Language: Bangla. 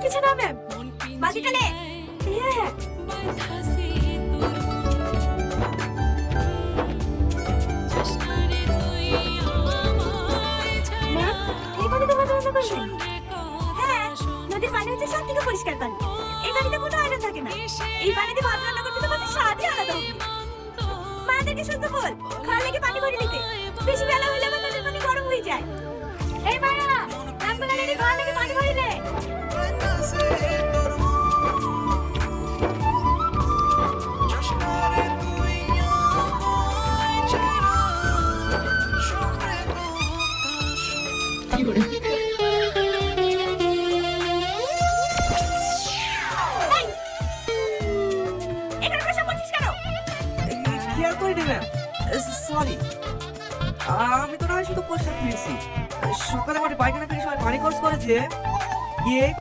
কিছু না ম্যাম। বাজিটালে হ্যাঁ ম্যাম, এই পানিতে কত রান্না করবেন? হ্যাঁ, নদীর পানি হচ্ছে সব থেকে পরিষ্কার পানি। এই পানিতে কোনো আয়রন থাকে না। এই পানিতে ভাত রান্না করতে তোমাদের স্বাদই আলাদা হবে। মাদেরকে শুদ্ধ বল, খাওয়ার লেগে পানি ভরে নিতে। বেশি বেলা হলে আবার নদীর পানি গরম হয়ে যায়। এই মায়া, রামবেলা লেগে খাওয়ার লেগে পানি ভরে নে। এখানে বসে বলছিস কেন? কেয়ার করে নেবেন। সরি, আমি তো না হয় শুধু পোশাক পেয়েছি। সকালে আমার পায়খানা ফেলে সবাই পানি খরচ করেছে গিয়ে